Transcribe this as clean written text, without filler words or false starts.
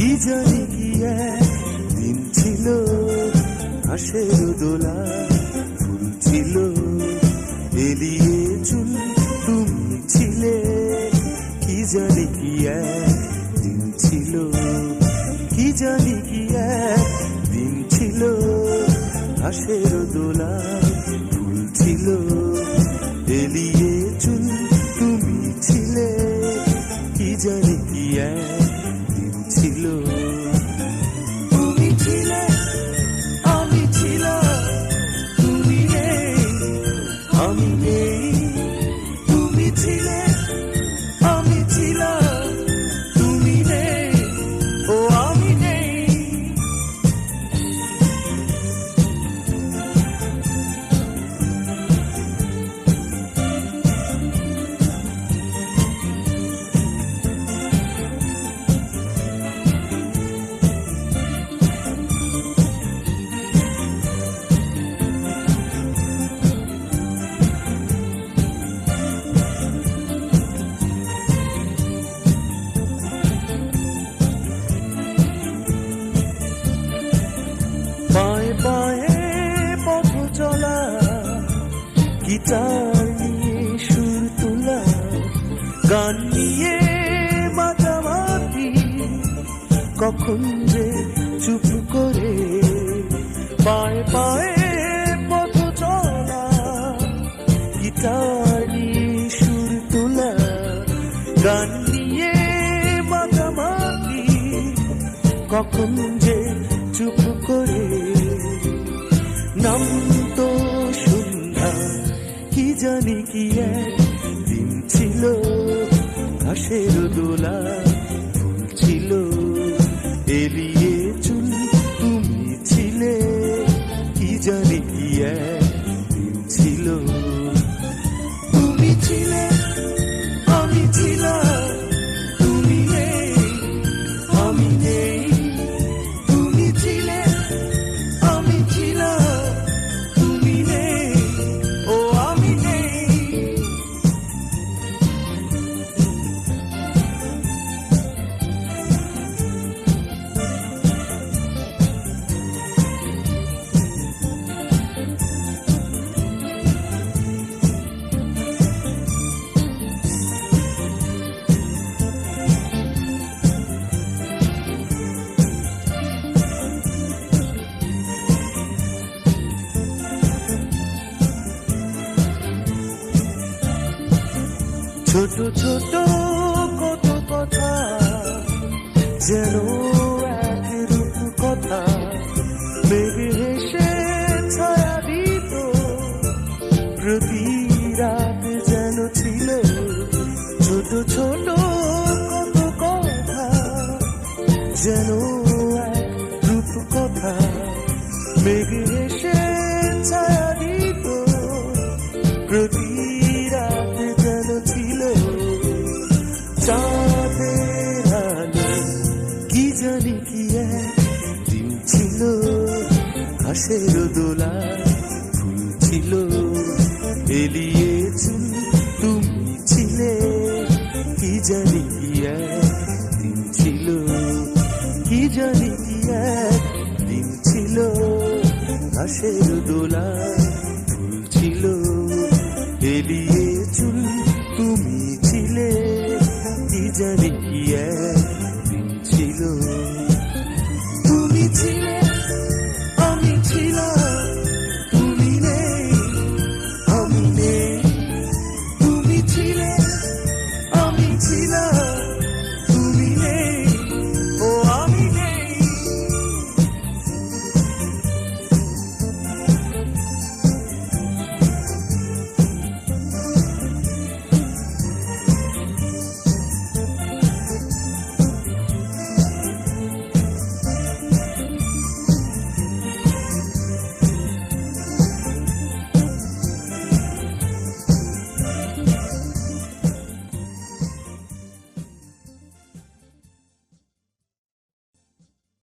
কি জানি কি একদিন ছিল, ঘাসের দোলা ফুল ছিল, এলিয়ে চুল তুমি ছিলে। কি জানি কি একদিন ছিল, কি জানি কি একদিন ছিল, ঘাসের দোলা ফুল ছিল, এলিয়ে চুল তুমি ছিলে। কি জানি কি একদিন ছিল। তুমি ছিলে, আমি ছিলাম, তুমি নেই, আমি নেই। তুমি ছিলে, আমি ছিলাম, তুমি নেই, ও আমি নেই। পায়ে পায়ে পথ চলা, গিটার নিয়ে সুর তোলা, গান নিয়ে মাতামাতি, কখন যে চুপ করে। পায়ে পায়ে পথ চলা, গিটার নিয়ে সুর তোলা, গান নিয়ে মাতামাতি, কখন যে চুপ করে। নাম তো সন্ধ্যা, কি জানি কি একদিন ছিল, ঘাসের দোলা ফুল ছিল, এলিয়ে চুল তুমি ছিলে। কি জানি কি একদিন ছিল। তুমি ছিলে, আমি ছিলাম, তুমি নেই, আমি নেই। তুমি ছিলে, আমি ছিলাম, তুমি নেই, ও আমি নেই। ছোট ছোট কত কথা, যেন এক রূপ কথা, মেঘে হেসে ছায়া দিত, প্রতি রাত যেন ছিল। ছোট ছোট কত কথা, যেন এক রূপ কথা, মেঘে হেসে ছায়া দিত, প্রতি রাত যেন ছিল। চাঁদের আলো, কি জানি কি একদিন ছিল, ঘাসের দোলা ফুল ছিল, এলিয়ে চুল তুমি ছিলে। কি জানি কি একদিন ছিল, কি জানি কি একদিন ছিল, ঘাসের দোলা ফুল ছিল, এলিয়ে চুল তুমি ছিলে। কি জানি কি